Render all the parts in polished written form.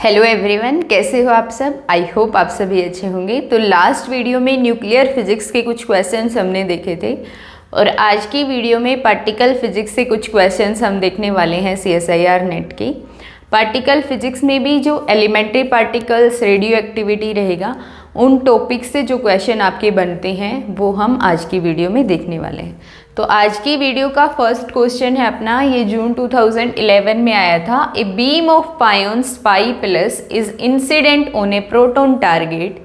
Hello everyone, कैसे हो आप सब। आई होप आप सभी अच्छे होंगे। तो लास्ट वीडियो में न्यूक्लियर फिजिक्स के कुछ क्वेश्चंस हमने देखे थे और आज की वीडियो में पार्टिकल फिजिक्स से कुछ क्वेश्चंस हम देखने वाले हैं CSIR नेट की। पार्टिकल फिजिक्स में भी जो एलिमेंट्री पार्टिकल्स, रेडियो एक्टिविटी रहेगा, उन टॉपिक से जो क्वेश्चन आपके बनते हैं वो हम आज की वीडियो में देखने वाले हैं। तो आज की वीडियो का फर्स्ट क्वेश्चन है अपना, ये जून 2011 में आया था। A beam of pions pi plus is incident on a proton target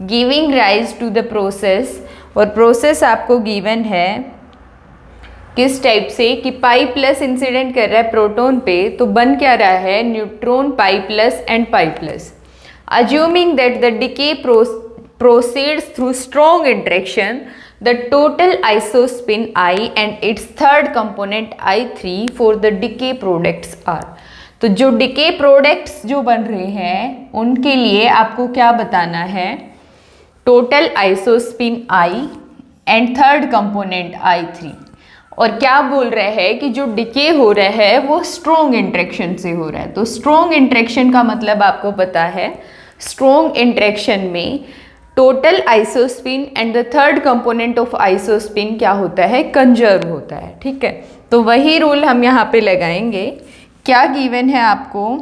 giving rise to the process. और प्रोसेस आपको गिवन है किस टाइप से कि पाई प्लस इंसिडेंट कर रहा है प्रोटॉन पे, तो बन क्या रहा है neutron pi plus and pi plus. Assuming that the decay proceeds through strong interaction, the total isospin I and its third component I3 for the decay products are। तो जो decay products जो बन रहे हैं उनके लिए आपको क्या बताना है, total isospin I and third component I3। और क्या बोल रहा है कि जो डिके हो रहा है वो स्ट्रॉन्ग इंट्रैक्शन से हो रहा है। तो स्ट्रॉन्ग इंट्रैक्शन का मतलब आपको पता है, स्ट्रॉन्ग इंट्रैक्शन में total isospin and the third component of isospin क्या होता है, कंजर्व होता है। ठीक है, तो वही रूल हम यहाँ पे लगाएंगे। क्या गिवन है आपको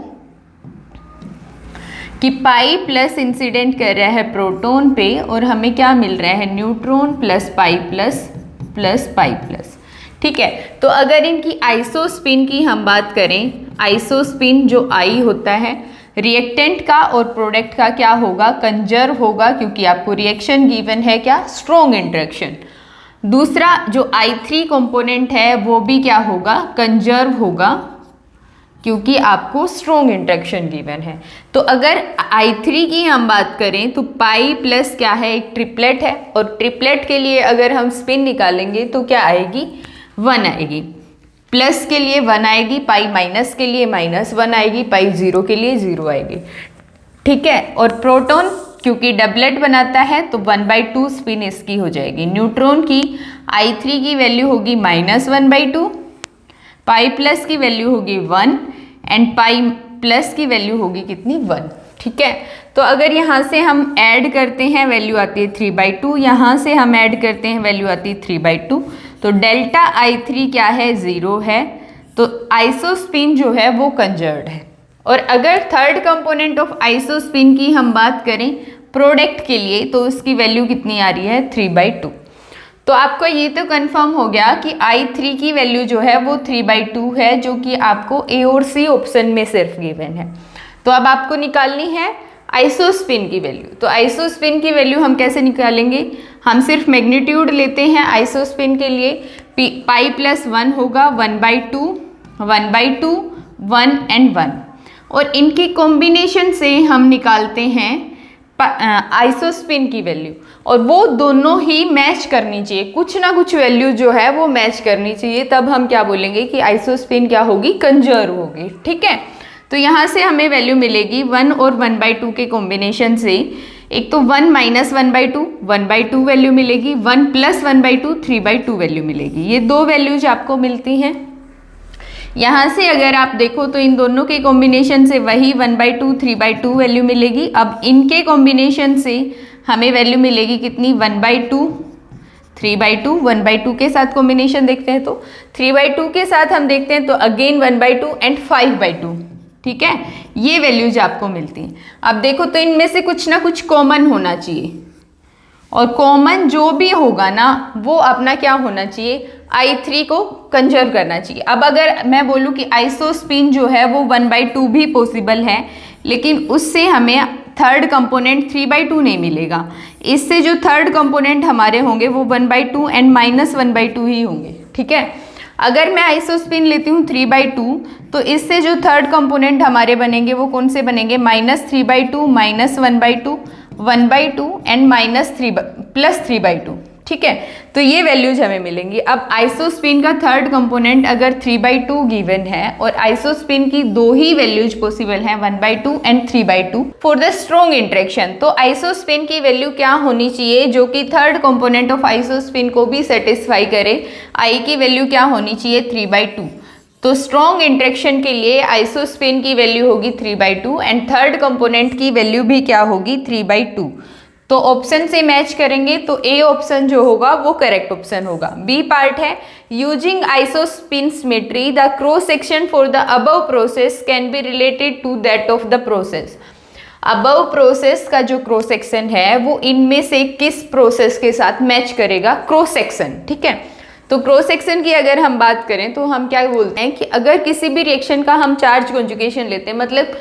कि पाई प्लस इंसिडेंट कर रहा है प्रोटॉन पे और हमें क्या मिल रहा है, neutron plus pi plus plus pi plus. ठीक है, तो अगर इनकी आइसोस्पिन की हम बात करें, आइसोस्पिन जो आई होता है रिएक्टेंट का और प्रोडक्ट का क्या होगा, कंजर्व होगा, क्योंकि आपको रिएक्शन गिवन है क्या, स्ट्रॉन्ग इंट्रैक्शन। दूसरा जो I3 कंपोनेंट है वो भी क्या होगा, कंजर्व होगा, क्योंकि आपको स्ट्रॉन्ग इंट्रैक्शन गिवन है। तो अगर I3 की हम बात करें तो पाई प्लस क्या है, एक ट्रिपलेट है, और ट्रिपलेट के लिए अगर हम स्पिन निकालेंगे तो क्या आएगी, 1 आएगी। प्लस के लिए 1 आएगी, पाई माइनस के लिए -1 आएगी, पाई 0 के लिए 0 आएगी। ठीक है, और प्रोटॉन क्योंकि डबलेट बनाता है तो 1/2 स्पिन इसकी हो जाएगी। न्यूट्रॉन की I3 की वैल्यू होगी -1/2, पाई प्लस की वैल्यू होगी 1 एंड पाई प्लस की वैल्यू होगी कितनी, 1। ठीक है, तो अगर यहाँ से हम ऐड करते हैं वैल्यू आती है 3/2, यहाँ से हम ऐड करते हैं वैल्यू आती है 3/2, तो डेल्टा I3 क्या है, 0 है। तो आइसोस्पिन जो है वो कंजर्व्ड है। और अगर थर्ड कंपोनेंट ऑफ आइसोस्पिन की हम बात करें प्रोडक्ट के लिए तो उसकी वैल्यू कितनी आ रही है, 3/2। तो आपको ये तो कंफर्म हो गया कि I3 की वैल्यू जो है वो 3/2 है, जो कि आपको A और C ऑप्शन में सिर्फ गिवन है। तो अब आपको निकालनी है आइसोस्पिन की वैल्यू। तो आइसोस्पिन की वैल्यू हम कैसे निकालेंगे, हम सिर्फ मैग्नीट्यूड लेते हैं आइसोस्पिन के लिए, पाई प्लस 1 होगा, 1/2 1/2 1 एंड 1, और इनके कॉम्बिनेशन से हम निकालते हैं आइसोस्पिन की वैल्यू, और वो दोनों ही मैच करनी चाहिए, कुछ ना कुछ वैल्यू जो है वो मैच करनी चाहिए, तब हम क्या बोलेंगे कि आइसोस्पिन क्या होगी, कंजर्व होगी। ठीक है, तो यहाँ से हमें वैल्यू मिलेगी 1 और 1/2 के कॉम्बिनेशन से, एक तो 1 - 1/2 1/2 वैल्यू मिलेगी, 1 + 1/2 3/2 वैल्यू मिलेगी। ये दो वैल्यूज आपको मिलती हैं। यहाँ से अगर आप देखो तो इन दोनों के कॉम्बिनेशन से वही 1/2 3/2 वैल्यू मिलेगी। अब इनके कॉम्बिनेशन से हमें वैल्यू मिलेगी कितनी, 1/2 3/2, 1/2 के साथ कॉम्बिनेशन देखते हैं तो 3/2 के साथ हम देखते हैं तो अगेन 1/2 एंड 5/2। ठीक है, ये वैल्यूज आपको मिलती हैं। अब देखो तो इनमें से कुछ ना कुछ कॉमन होना चाहिए, और कॉमन जो भी होगा ना वो अपना क्या होना चाहिए, I3 को कंजर्व करना चाहिए। अब अगर मैं बोलूँ कि आइसोस्पिन जो है वो 1/2 भी पॉसिबल है, लेकिन उससे हमें थर्ड कंपोनेंट 3/2 नहीं मिलेगा। इससे जो थर्ड कंपोनेंट हमारे होंगे वो 1/2 एंड -1/2 ही होंगे। ठीक है, अगर मैं आइसोस्पिन लेती हूँ 3/2 तो इससे जो थर्ड कंपोनेंट हमारे बनेंगे वो कौन से बनेंगे, -3/2 -1/2 1/2 एंड +3/2। ठीक है, तो ये वैल्यूज हमें मिलेंगी। अब आइसोस्पिन का थर्ड कंपोनेंट अगर 3/2 गिवन है और आइसोस्पिन की दो ही वैल्यूज पॉसिबल हैं, 1/2 and 3/2 for the strong interaction, तो आइसोस्पिन की वैल्यू क्या होनी चाहिए जो कि थर्ड कंपोनेंट ऑफ आइसोस्पिन को भी सेटिस्फाई करे। आई की वैल्यू क्या होनी चाहिए, 3/2। तो स्ट्रॉन्ग इंटरेक्शन के लिए आइसोस्पिन की वैल्यू होगी 3/2 एंड थर्ड कंपोनेंट की वैल्यू भी क्या होगी 3/2। तो ऑप्शन से मैच करेंगे तो ए ऑप्शन जो होगा वो करेक्ट ऑप्शन होगा। बी पार्ट है using isospin symmetry the cross section for the above process can be related to that of the process. Above process का जो क्रॉस सेक्शन है वो इनमें से किस प्रोसेस के साथ मैच करेगा क्रॉस सेक्शन, ठीक है। तो क्रॉस सेक्शन की अगर हम बात करें तो हम क्या बोलते हैं कि अगर किसी भी रिएक्शन का हम चार्ज कॉन्जुगेशन लेते हैं, मतलब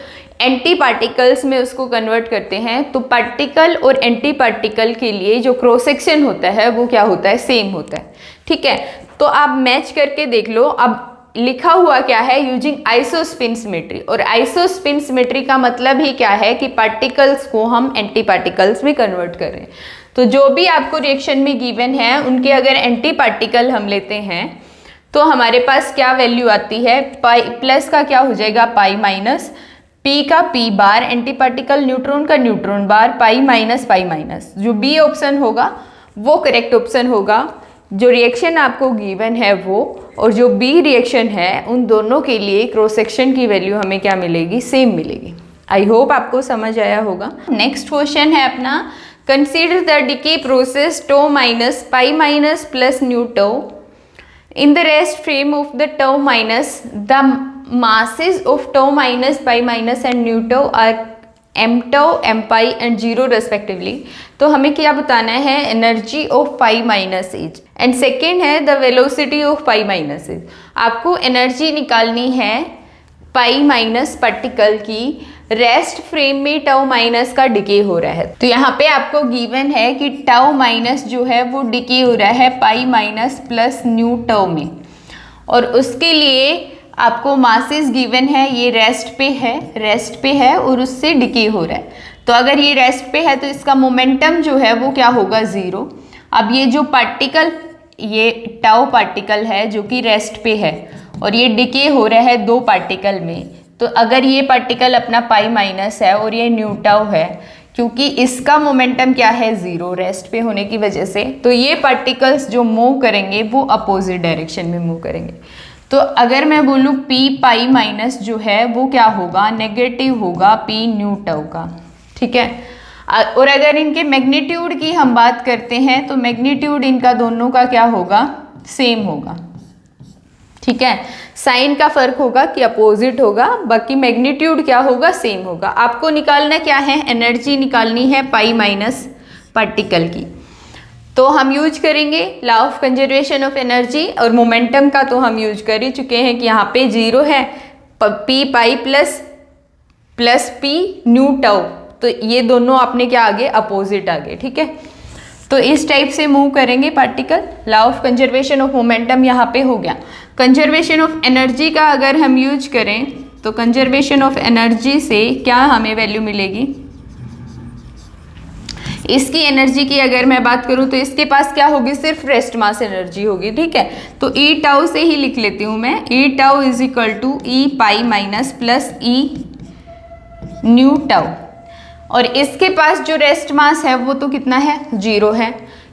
एंटी पार्टिकल्स में उसको कन्वर्ट करते हैं, तो पार्टिकल और एंटी पार्टिकल के लिए जो क्रॉस सेक्शन होता है वो क्या होता है, सेम होता है, ठीक है। तो आप मैच करके देख लो। अब लिखा हुआ क्या है, यूजिंग आइसोस्पिन सिमेट्री, और आइसोस्पिन सिमेट्री का मतलब ही क्या है कि पार्टिकल्स को हम एंटी पार्टिकल्स में कन्वर्ट कर रहे हैं। तो जो भी आपको रिएक्शन में गिवन है उनके अगर एंटी पार्टिकल हम लेते हैं तो हमारे पास क्या वैल्यू आती है, पाई प्लस का क्या हो जाएगा पाई माइनस, पी का पी बार, एंटी पार्टिकल न्यूट्रॉन का न्यूट्रॉन बार, पाई माइनस। जो बी ऑप्शन होगा वो करेक्ट ऑप्शन होगा। जो रिएक्शन आपको गिवन है वो और जो बी रिएक्शन है उन दोनों के लिए क्रॉस सेक्शन की वैल्यू हमें क्या मिलेगी, सेम मिलेगी। आई होप आपको समझ आया होगा। नेक्स्ट क्वेश्चन है अपना, consider the decay process tau minus pi minus plus nu tau in the rest frame of the tau minus the masses of tau minus pi minus and nu tau are m tau m pi and 0 respectively। तो हमें क्या बताना है, energy of pi minus is and second है the velocity of pi minus is. आपको energy निकालनी है pi minus particle की, रेस्ट फ्रेम में टाउ माइनस का डिके हो रहा है। तो यहाँ पे आपको गिवन है कि टाउ माइनस जो है वो डिके हो रहा है pi minus plus new tau में, और उसके लिए आपको मासेस गिवन है, ये रेस्ट पे है और उससे डिके हो रहा है। तो अगर ये रेस्ट पे है तो इसका मोमेंटम जो है वो क्या होगा, 0। अब ये जो पार्टिकल, ये टाउ पार्टिकल है जो कि रेस्ट पे है और ये डिके हो रहा है 2 पार्टिकल में। तो अगर ये पार्टिकल अपना पाई माइनस है और ये न्यू टाउ है, क्योंकि इसका मोमेंटम क्या है, 0 रेस्ट पे होने की वजह से, तो ये पार्टिकल्स जो मूव करेंगे वो अपोजिट डायरेक्शन में मूव करेंगे। तो अगर मैं बोलूँ पी पाई माइनस जो है वो क्या होगा, नेगेटिव होगा पी न्यू टाउ का, ठीक है। और अगर इनके मैग्नीट्यूड की हम बात करते हैं तो मैग्नीट्यूड इनका दोनों का क्या होगा, सेम होगा, ठीक है। साइन का फर्क होगा कि अपोजिट होगा, बाकी मैग्नीट्यूड क्या होगा, सेम होगा। आपको निकालना क्या है, एनर्जी निकालनी है पाई माइनस पार्टिकल की। तो हम यूज करेंगे law of conservation of energy, और मोमेंटम का तो हम यूज कर ही चुके हैं कि यहाँ पे 0 है, P pi plus P new tau, तो ये दोनों अपने क्या आगे, अपोजिट आगे, ठीक है। तो इस टाइप से मूव करेंगे particle. Law of conservation of momentum यहाँ पे हो गया। कंजर्वेशन ऑफ एनर्जी का अगर हम यूज करें तो कंजर्वेशन ऑफ एनर्जी से क्या हमें वैल्यू मिलेगी, इसकी एनर्जी की अगर मैं बात करूं तो इसके पास क्या होगी, सिर्फ रेस्ट मास एनर्जी होगी, ठीक है। तो ई टाउ से ही लिख लेती हूं मैं, E tau is equal to E pi minus plus E nu tau, और इसके पास जो रेस्ट मास है वो तो कितना है, 0 है,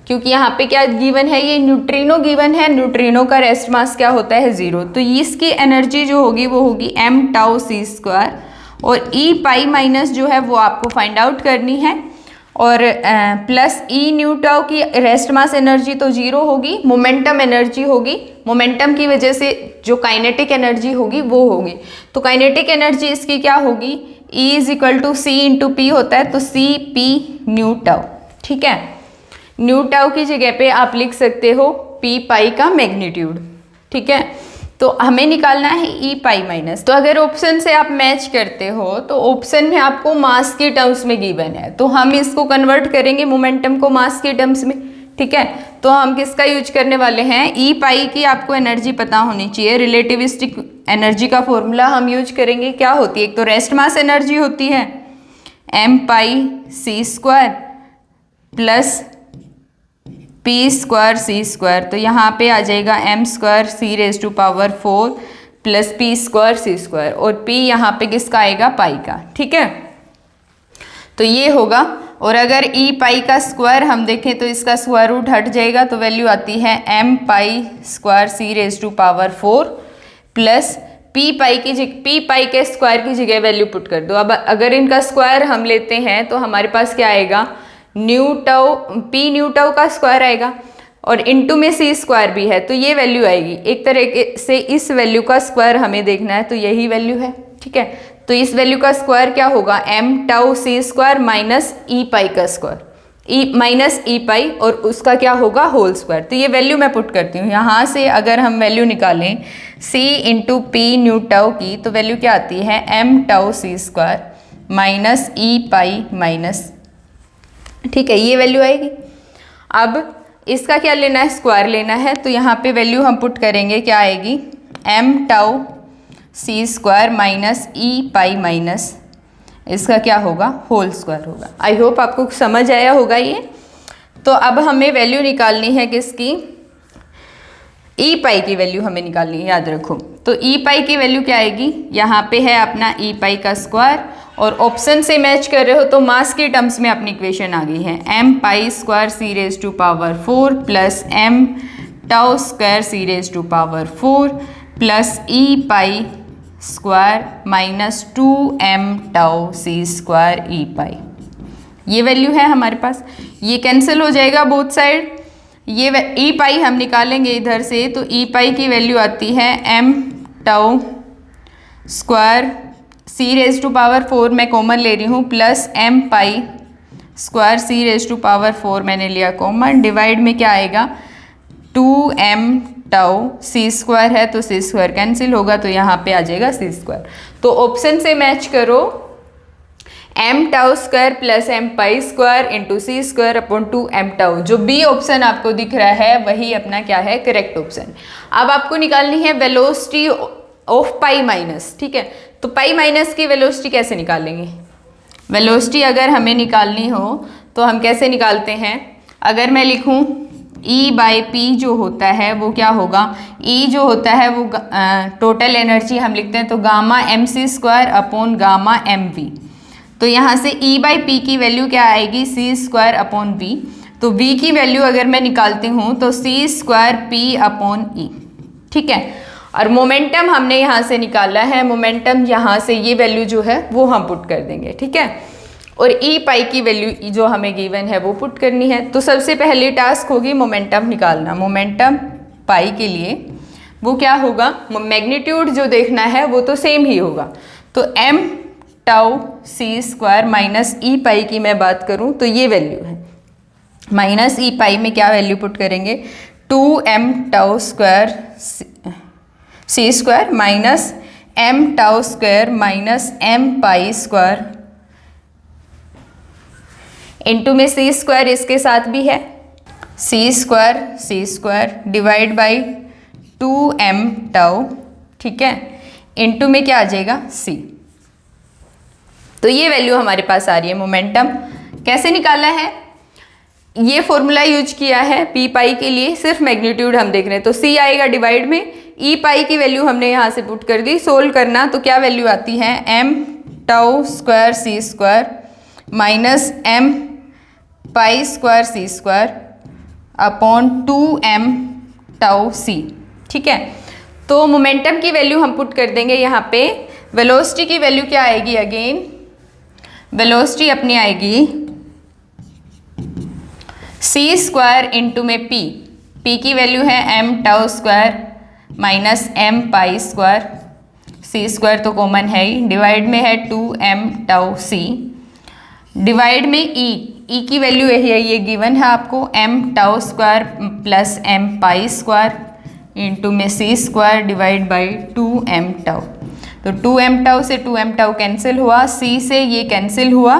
क्योंकि यहाँ पे क्या गिवन है, ये न्यूट्रिनो गिवन है, न्यूट्रिनो का रेस्ट मास क्या होता है, 0। तो इसकी एनर्जी जो होगी वो होगी m टाउ c स्क्वायर, और ई पाई माइनस जो है वो आपको फाइंड आउट करनी है, और प्लस ई न्यू टाउ की रेस्ट मास एनर्जी तो 0 होगी, मोमेंटम एनर्जी होगी, मोमेंटम की वजह से जो काइनेटिक एनर्जी होगी वो होगी। तो काइनेटिक एनर्जी इसकी क्या होगी, E is equal to C into P होता है, तो सी पी न्यू टाउ, ठीक है। न्यू टाउ की जगह पे आप लिख सकते हो पी पाई का मैग्नीट्यूड, ठीक है। तो हमें निकालना है ई पाई माइनस। तो अगर ऑप्शन से आप मैच करते हो तो ऑप्शन में आपको मास के टर्म्स में गिवन है, तो हम इसको कन्वर्ट करेंगे मोमेंटम को मास के टर्म्स में, ठीक है। तो हम किसका यूज करने वाले हैं, ई पाई की आपको एनर्जी पता होनी चाहिए। रिलेटिविस्टिक एनर्जी का फॉर्मूला हम यूज करेंगे, क्या होती है, एक तो रेस्ट मास एनर्जी होती है m pi c square plus P square C square, तो यहाँ पे आ जाएगा m square c raise to power 4 plus P square C square, और p यहाँ पे किसका आएगा, पाई का, ठीक है। तो ये होगा, और अगर ई पाई का स्क्वायर हम देखें तो इसका स्क्वायर रूट हट जाएगा, तो वैल्यू आती है m pi square c raise to power 4 plus P pi के स्क्वायर की जगह वैल्यू पुट कर दो। अब अगर इनका स्क्वायर हम लेते हैं तो हमारे पास क्या आएगा, new tau P new tau का स्क्वायर आएगा और इनटू में सी स्क्वायर भी है तो ये वैल्यू आएगी। एक तरह से इस वैल्यू का स्क्वायर हमें देखना है तो यही वैल्यू है, ठीक है। तो इस वैल्यू का स्क्वायर क्या होगा, M tau C square minus ई पाई का स्क्वायर, माइनस ई पाई और उसका क्या होगा होल स्क्वायर। तो ये वैल्यू मैं पुट करती हूँ यहाँ से। अगर हम वैल्यू निकालें c into P new tau की तो वैल्यू क्या आती है, m tau C square minus ई पाई माइनस, ठीक है, ये वैल्यू आएगी। अब इसका क्या लेना है, स्क्वायर लेना है तो यहाँ पे वैल्यू हम पुट करेंगे, क्या आएगी, m tau C square minus ई पाई माइनस इसका क्या होगा, होल स्क्वायर होगा। आई होप आपको समझ आया होगा ये। तो अब हमें वैल्यू निकालनी है किसकी, ई पाई की वैल्यू हमें निकालनी है, याद रखो। तो ई पाई की वैल्यू क्या आएगी, यहाँ पे है अपना ई पाई का स्क्वायर और ऑप्शन से मैच कर रहे हो तो मास के टर्म्स में अपनी इक्वेशन आ गई है, M pi square C raise to power 4 plus M tau square C raise to power 4 plus E pi square minus 2m tau C square E pi. ये वैल्यू है हमारे पास, ये कैंसिल हो जाएगा बोथ साइड। ये ई पाई हम निकालेंगे इधर से तो ई पाई की वैल्यू आती है m tau square C raise to power 4 मैं कॉमन ले रही हूँ plus m pi square C raise to power 4 मैंने लिया कॉमन, डिवाइड में क्या आएगा 2m टाउ सी स्क्वायर है तो सी स्क्वायर कैंसिल होगा तो यहाँ पे आ जाएगा सी स्क्वायर। तो ऑप्शन से मैच करो, m tau square plus m pi square into C square upon 2m tau. जो बी ऑप्शन आपको दिख रहा है वही अपना क्या है, करेक्ट ऑप्शन। अब आपको निकालनी है वेलोसिटी ऑफ पाई माइनस, ठीक है। तो पाई माइनस की वेलोसिटी कैसे निकालेंगे, वेलोसिटी अगर हमें निकालनी हो तो हम कैसे निकालते हैं, अगर मैं लिखूँ E बाई पी जो होता है वो क्या होगा, E जो होता है वो टोटल एनर्जी हम लिखते हैं तो gamma M C square upon gamma M V. तो यहाँ से E बाई पी की वैल्यू क्या आएगी, सी स्क्वायर अपॉन वी। तो V की वैल्यू अगर मैं निकालती हूँ तो C square P upon E, ठीक है। और मोमेंटम हमने यहाँ से निकाला है, मोमेंटम यहाँ से ये वैल्यू जो है वो हम पुट कर देंगे, ठीक है। और ई पाई की वैल्यू जो हमें गिवन है वो पुट करनी है। तो सबसे पहले टास्क होगी मोमेंटम निकालना। मोमेंटम पाई के लिए वो क्या होगा, मैग्नीट्यूड जो देखना है वो तो सेम ही होगा। तो m tau C square minus ई पाई की मैं बात करूं तो ये वैल्यू है, माइनस ई पाई में क्या वैल्यू पुट करेंगे, 2m tau square C square minus m tau square minus m pi square into में सी स्क्वायर इसके साथ भी है, C square divide by 2m tau, ठीक है, इनटू में क्या आ जाएगा c। तो ये वैल्यू हमारे पास आ रही है। मोमेंटम कैसे निकाला है, ये फॉर्मूला यूज किया है पी पाई के लिए, सिर्फ मैग्नीट्यूड हम देख रहे हैं तो c आएगा डिवाइड में, ई पाई की वैल्यू हमने यहाँ से पुट कर दी। सोल्व करना तो क्या वैल्यू आती है, m tau square C square minus m pi square C square upon 2m tau C, ठीक है। तो मोमेंटम की वैल्यू हम पुट कर देंगे यहाँ पे। वेलोसिटी की वैल्यू क्या आएगी, अगेन वेलोसिटी अपनी आएगी सी स्क्वायर इंटू में पी की वैल्यू है m tau square minus m pi square, C square तो कॉमन है ही, डिवाइड में है 2m टाउ सी, डिवाइड में ई की वैल्यू यही है, ये गिवन है आपको, m tau square plus m pi square into में C square divide by 2m tau. तो 2m टाउ से 2m टाउ कैंसिल हुआ, c से ये कैंसिल हुआ,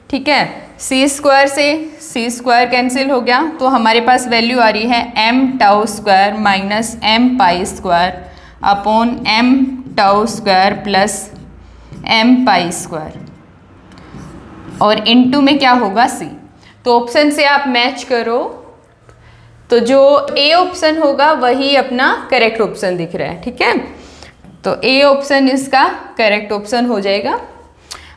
ठीक है, सी स्क्वायर से सी स्क्वायर कैंसिल हो गया। तो हमारे पास वैल्यू आ रही है m tau square minus m pi square upon m tau square plus m pi square और इनटू में क्या होगा c। तो ऑप्शन से आप मैच करो तो जो ए ऑप्शन होगा वही अपना करेक्ट ऑप्शन दिख रहा है, ठीक है। तो ए ऑप्शन इसका करेक्ट ऑप्शन हो जाएगा।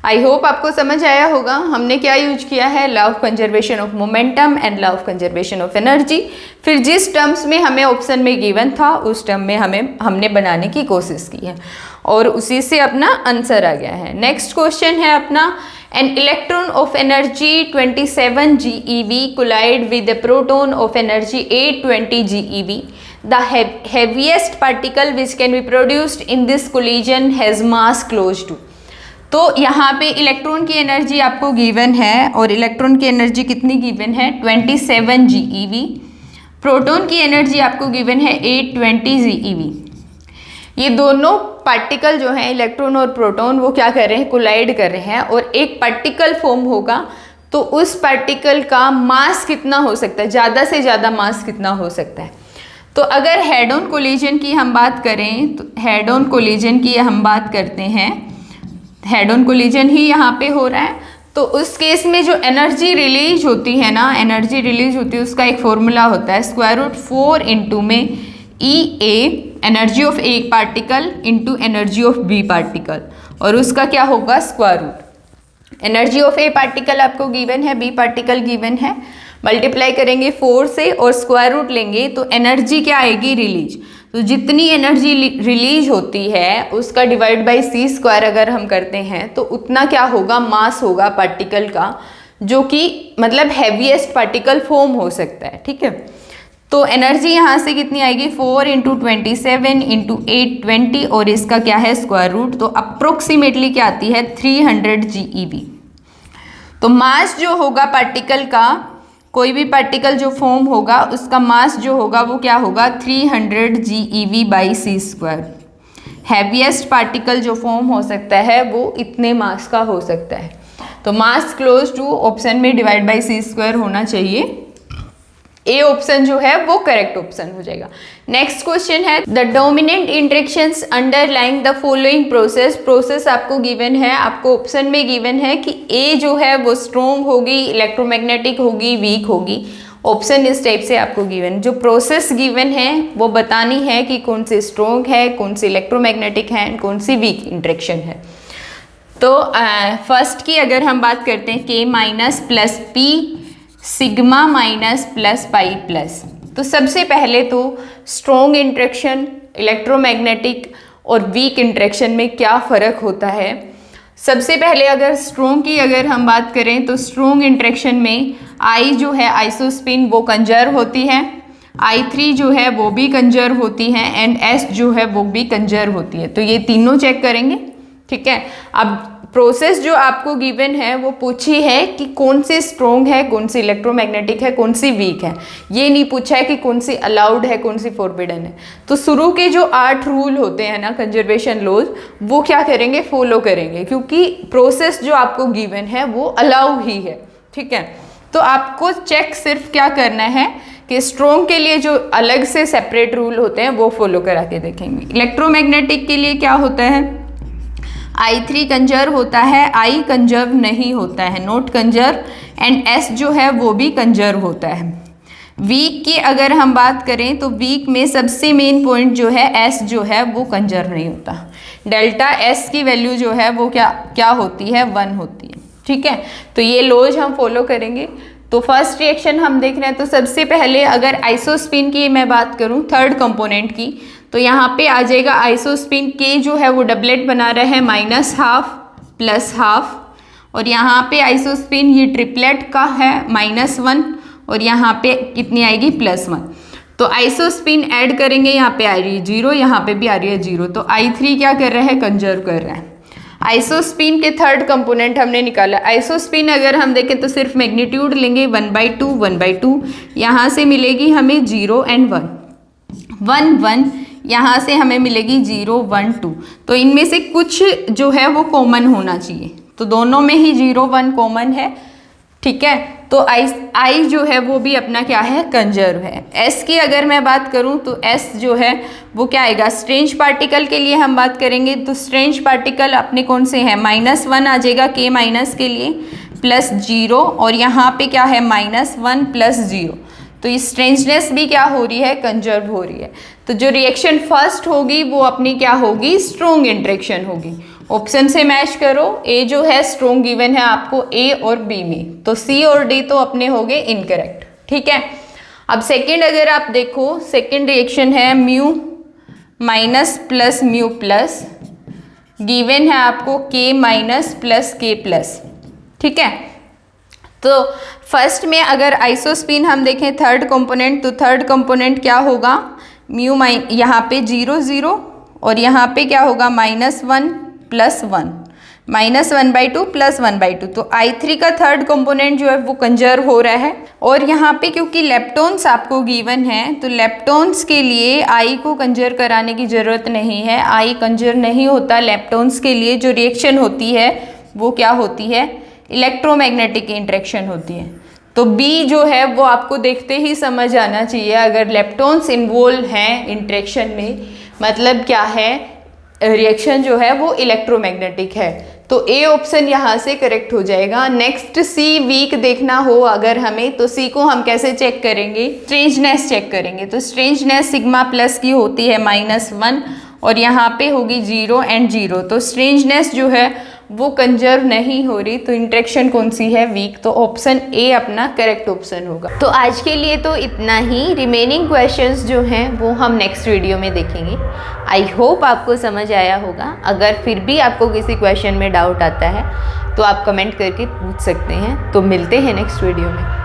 आई होप आपको समझ आया होगा हमने क्या यूज किया है, law of conservation of momentum and law of conservation of energy. फिर जिस टर्म्स में हमें ऑप्शन में गिवन था उस टर्म में हमने बनाने की कोशिश की है और उसी से अपना आंसर आ गया है। नेक्स्ट क्वेश्चन है अपना, an electron of energy 27 GeV collide with a proton of energy 820 GeV। The heaviest particle which can be produced in this collision has mass close to। तो यहाँ पे इलेक्ट्रॉन की एनर्जी आपको given है और electron की एनर्जी कितनी given है 27 GeV। प्रोटॉन की एनर्जी आपको गिवन है 820 GeV। ये दोनों पार्टिकल जो हैं इलेक्ट्रॉन और प्रोटॉन वो क्या कर रहे हैं, कोलाइड कर रहे हैं और एक पार्टिकल फॉर्म होगा। तो उस पार्टिकल का मास कितना हो सकता है, ज़्यादा से ज़्यादा मास कितना हो सकता है। तो अगर हेड ऑन कोलिजन की हम बात करें तो हेड ऑन कोलिजन की हम बात करते हैं, हेड ऑन कोलिजन ही यहाँ पे हो रहा है। तो उस केस में जो एनर्जी रिलीज होती है ना, एनर्जी रिलीज होती है उसका एक फॉर्मूला होता है √4 इंटू में EA energy of A particle into energy of B particle और उसका क्या होगा square root. Energy of A particle आपको गिवन है, बी पार्टिकल गिवन है, मल्टीप्लाई करेंगे 4 से और स्क्वायर रूट लेंगे तो एनर्जी क्या आएगी रिलीज। तो जितनी एनर्जी रिलीज होती है उसका डिवाइड बाई c² अगर हम करते हैं तो उतना क्या होगा, मास होगा पार्टिकल का, जो कि मतलब हैवीएस्ट पार्टिकल फॉर्म हो सकता है। ठीक है, तो एनर्जी यहाँ से कितनी आएगी 4 × 27 × 820 और इसका क्या है स्क्वायर रूट। तो अप्रोक्सीमेटली क्या आती है 300 GeV। तो मास जो होगा पार्टिकल का, कोई भी पार्टिकल जो फॉर्म होगा उसका मास जो होगा वो क्या होगा 300 GeV/c²। हैवीएस्ट पार्टिकल जो फॉर्म हो सकता है वो इतने मास का हो सकता है। तो मास क्लोज टू ऑप्शन में डिवाइड बाई c² होना चाहिए। ए ऑप्शन जो है वो करेक्ट ऑप्शन हो जाएगा। नेक्स्ट क्वेश्चन है, the dominant interactions underlying the following process आपको गिवन है, आपको ऑप्शन में गिवन है कि ए जो है वो स्ट्रॉन्ग होगी, इलेक्ट्रोमैग्नेटिक होगी, वीक होगी। ऑप्शन इस टाइप से आपको गिवन, जो प्रोसेस गिवन है वो बतानी है कि कौन सी स्ट्रॉन्ग है, कौन सी इलेक्ट्रोमैग्नेटिक है, कौन सी वीक इंटरेक्शन है। तो फर्स्ट की अगर हम बात करते हैं K- plus P sigma minus plus pi plus. तो सबसे पहले तो स्ट्रॉन्ग इंटरेक्शन, इलेक्ट्रोमैग्नेटिक और वीक इंटरेक्शन में क्या फ़र्क होता है। सबसे पहले अगर स्ट्रॉन्ग की अगर हम बात करें तो स्ट्रॉन्ग इंटरेक्शन में I जो है आइसोस्पिन वो कंजर्व होती है, I3 जो है वो भी कंजर्व होती है एंड S जो है वो भी कंजर्व होती है। तो ये तीनों चेक करेंगे। ठीक है, अब प्रोसेस जो आपको गिवन है वो पूछी है कि कौन सी स्ट्रॉन्ग है, कौन सी इलेक्ट्रोमैग्नेटिक है, कौन सी वीक है। ये नहीं पूछा है कि कौन सी अलाउड है, कौन सी फॉरबिडन है। तो शुरू के जो 8 रूल होते हैं ना कंजर्वेशन लॉज वो क्या करेंगे, फॉलो करेंगे, क्योंकि प्रोसेस जो आपको गिवन है वो अलाउ ही है। ठीक है, तो आपको चेक सिर्फ क्या करना है कि स्ट्रॉन्ग के लिए जो अलग से सेपरेट रूल होते हैं वो फॉलो करा के देखेंगे। इलेक्ट्रोमैग्नेटिक के लिए क्या होता है, I3 कंजर्व होता है, I कंजर्व नहीं होता है, नॉट कंजर्व एंड S जो है वो भी कंजर्व होता है। वीक की अगर हम बात करें तो वीक में सबसे मेन पॉइंट जो है S जो है वो कंजर्व नहीं होता। डेल्टा S की वैल्यू जो है वो क्या होती है 1 होती है। ठीक है, तो ये लॉज हम फॉलो करेंगे। तो फर्स्ट रिएक्शन हम देख रहे हैं, तो सबसे पहले अगर आइसोस्पिन की मैं बात करूं थर्ड कंपोनेंट की, तो यहाँ पे आ जाएगा आइसोस्पिन K जो है वो डबलेट बना रहा है -½ +½ और यहाँ पे आइसोस्पिन ये ट्रिपलेट का है -1 और यहाँ पे कितनी आएगी +1। तो आइसोस्पिन ऐड करेंगे, यहाँ पे आ रही है 0, यहाँ पे भी आ रही है 0। तो I3 क्या कर रहा है, कंजर्व कर रहा है। आइसोस्पिन के थर्ड कंपोनेंट हमने निकाला। आइसोस्पिन अगर हम देखें तो सिर्फ मैग्नीट्यूड लेंगे 1/2 1/2, यहाँ से मिलेगी हमें 0 एंड 1 1 1, यहाँ से हमें मिलेगी 0 1 2। तो इनमें से कुछ जो है वो कॉमन होना चाहिए, तो दोनों में ही 0 1 कॉमन है। ठीक है, तो I जो है वो भी अपना क्या है, कंजर्व है। S की अगर मैं बात करूं तो S जो है वो क्या आएगा, स्ट्रेंज पार्टिकल के लिए हम बात करेंगे तो स्ट्रेंज पार्टिकल अपने कौन से हैं, -1 आ जाएगा K माइनस के लिए +0 और यहाँ पे क्या है -1 +0। तो ये स्ट्रेंजनेस भी क्या हो रही है, कंजर्व हो रही है। तो जो रिएक्शन फर्स्ट होगी वो अपनी क्या होगी, स्ट्रॉन्ग इंटरेक्शन होगी ऑप्शन से मैच करो, ए जो है स्ट्रॉन्ग गिवन है आपको ए और बी में, तो सी और डी तो अपने हो गए इनकरेक्ट। ठीक है, अब सेकंड अगर आप देखो, सेकंड रिएक्शन है mu minus plus mu plus, given है आपको के माइनस प्लस के प्लस। ठीक है, तो फर्स्ट में अगर आइसोस्पिन हम देखें थर्ड कंपोनेंट, तो थर्ड कंपोनेंट क्या होगा, म्यू माइन यहाँ पे 0 0 और यहाँ पे क्या होगा -1 + 1, -1/2 + 1/2, तो I3 का थर्ड कंपोनेंट जो है वो कंजर्व हो रहा है। और यहाँ पे क्योंकि लेप्टोन्स आपको गिवन है, तो लेप्टोन्स के लिए I को कंजर्व कराने की ज़रूरत नहीं है, I कंजर्व नहीं होता। लेप्टोन्स के लिए जो रिएक्शन होती है वो क्या होती है, इलेक्ट्रोमैग्नेटिक इंटरेक्शन होती है। तो B जो है वो आपको देखते ही समझ आना चाहिए, अगर लेप्टोन्स इन्वॉल्व हैं इंटरेक्शन में, मतलब क्या है, रिएक्शन जो है वो इलेक्ट्रोमैग्नेटिक है। तो ए ऑप्शन यहाँ से करेक्ट हो जाएगा। नेक्स्ट सी वीक देखना हो अगर हमें, तो सी को हम कैसे चेक करेंगे, स्ट्रेंजनेस चेक करेंगे। तो स्ट्रेंजनेस सिग्मा प्लस की होती है -1 और यहाँ पे होगी 0 और 0, तो स्ट्रेंजनेस जो है वो कंजर्व नहीं हो रही, तो इंटरेक्शन कौन सी है, वीक, तो ऑप्शन ए अपना करेक्ट ऑप्शन होगा। तो आज के लिए तो इतना ही, रिमेनिंग क्वेश्चंस जो हैं वो हम नेक्स्ट वीडियो में देखेंगे। आई होप आपको समझ आया होगा। अगर फिर भी आपको किसी क्वेश्चन में डाउट आता है तो आप कमेंट करके पूछ सकते हैं। तो मिलते हैं नेक्स्ट वीडियो में।